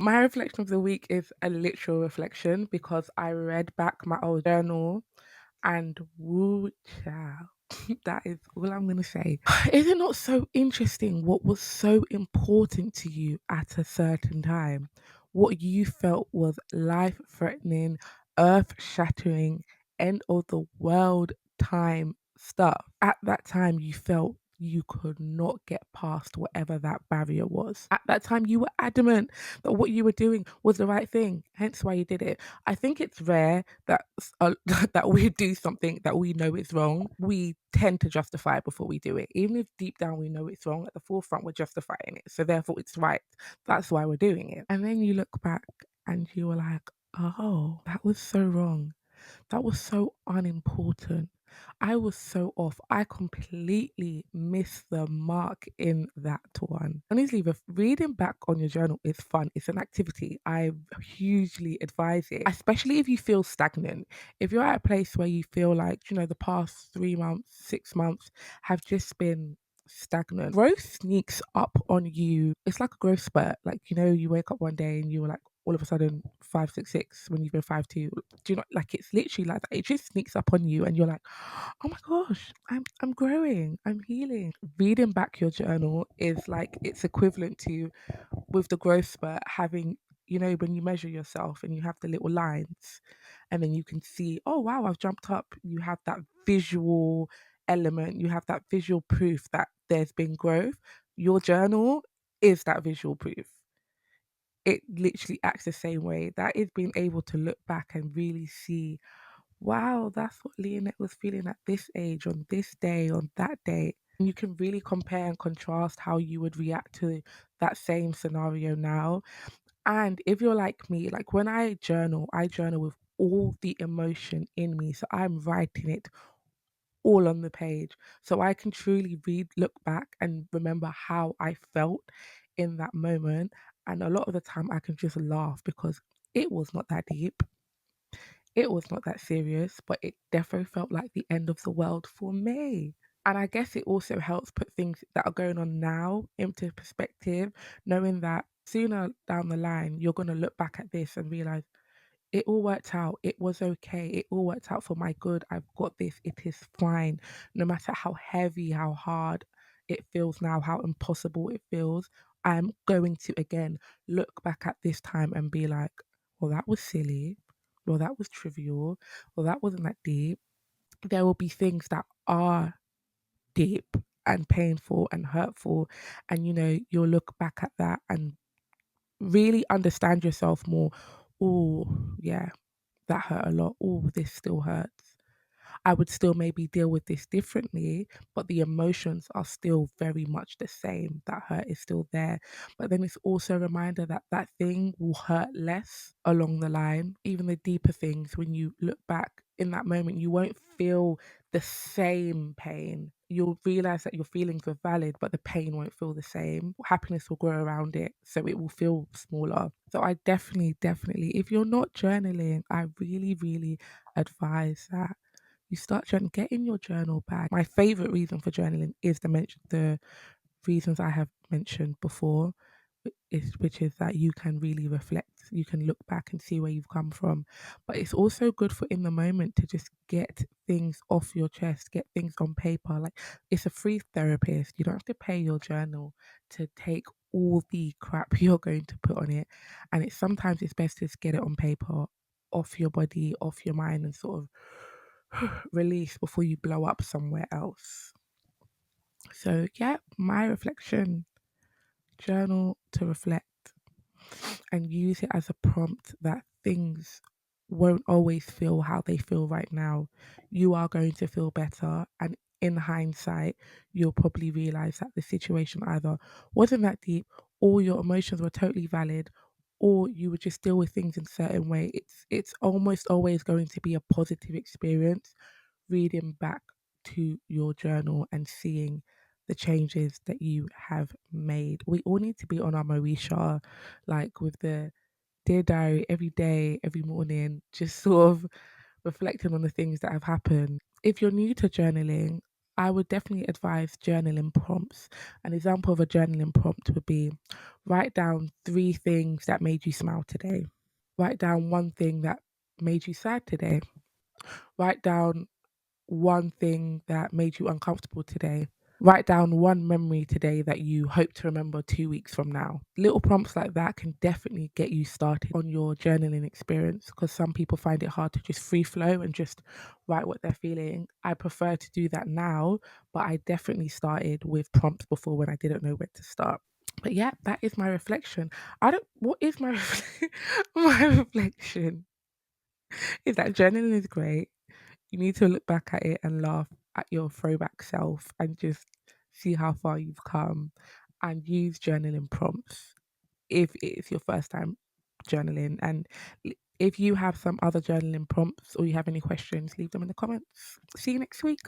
My reflection of the week is a literal reflection because I read back my old journal and woo child. That is all I'm gonna say. Is it not so interesting what was so important to you at a certain time? What you felt was life threatening, earth shattering, end of the world time stuff. At that time, you felt you could not get past whatever that barrier was. At that time, you were adamant that what you were doing was the right thing, hence why you did it. I think it's rare that that we do something that we know is wrong. We tend to justify it before we do it, even if deep down we know it's wrong. At the forefront, we're justifying it, so therefore it's right. That's why we're doing it. And then you look back and you were like, "Oh, that was so wrong. That was so unimportant. I was so off. I completely missed the mark in that one." Honestly, reading back on your journal is fun. It's an activity. I hugely advise it, especially if you feel stagnant. If you're at a place where you feel like, the past 3 months, 6 months have just been stagnant, growth sneaks up on you. It's like a growth spurt. Like, you wake up one day and you were like, all of a sudden 5'6" when you've been 5'2". Do you know, like, it's literally like that. It just sneaks up on you and you're like, oh my gosh, I'm growing, I'm healing. Reading back your journal is like it's equivalent to, with the growth spurt, having, when you measure yourself and you have the little lines and then you can see, oh wow, I've jumped up. You have that visual element, you have that visual proof that there's been growth. Your journal is that visual proof. It literally acts the same way. That is being able to look back and really see, wow, that's what Leonette was feeling at this age, on this day, on that day. And you can really compare and contrast how you would react to that same scenario now. And if you're like me, like when I journal with all the emotion in me. So I'm writing it all on the page. So I can truly look back and remember how I felt in that moment. And a lot of the time I can just laugh because it was not that deep. It was not that serious, but it definitely felt like the end of the world for me. And I guess it also helps put things that are going on now into perspective, knowing that sooner down the line, you're going to look back at this and realize it all worked out. It was okay. It all worked out for my good. I've got this. It is fine. No matter how heavy, how hard it feels now, how impossible it feels, I'm going to again look back at this time and be like, well, that was silly. Well, that was trivial. Well, that wasn't that deep. There will be things that are deep and painful and hurtful. And, you'll look back at that and really understand yourself more. Oh, yeah, that hurt a lot. Oh, this still hurts. I would still maybe deal with this differently, but the emotions are still very much the same. That hurt is still there. But then it's also a reminder that that thing will hurt less along the line. Even the deeper things, when you look back in that moment, you won't feel the same pain. You'll realize that your feelings were valid, but the pain won't feel the same. Happiness will grow around it, so it will feel smaller. So I definitely, if you're not journaling, I really, really advise that you start journaling, get in your journal bag. My favorite reason for journaling is the reasons I have mentioned before, which is that you can really reflect, you can look back and see where you've come from. But it's also good for in the moment to just get things off your chest, get things on paper. Like, it's a free therapist. You don't have to pay your journal to take all the crap you're going to put on it. And it's best to just get it on paper, off your body, off your mind, and sort of release before you blow up somewhere else. So yeah, my reflection: journal to reflect and use it as a prompt that things won't always feel how they feel right now. You are going to feel better. And in hindsight, you'll probably realize that the situation either wasn't that deep, or your emotions were totally valid, or you would just deal with things in a certain way. It's almost always going to be a positive experience reading back to your journal and seeing the changes that you have made. We all need to be on our Moesha, like with the Dear Diary every day, every morning, just sort of reflecting on the things that have happened. If you're new to journaling, I would definitely advise journaling prompts. An example of a journaling prompt would be write down 3 things that made you smile today. Write down 1 thing that made you sad today. Write down 1 thing that made you uncomfortable today. Write down 1 memory today that you hope to remember 2 weeks from now. Little prompts like that can definitely get you started on your journaling experience because some people find it hard to just free flow and just write what they're feeling. I prefer to do that now, but I definitely started with prompts before when I didn't know where to start. But yeah, that is my reflection. I don't, what is my, my reflection is that journaling is great. You need to look back at it and laugh at your throwback self and just see how far you've come and use journaling prompts if it's your first time journaling. And if you have some other journaling prompts or you have any questions, leave them in the comments. See you next week.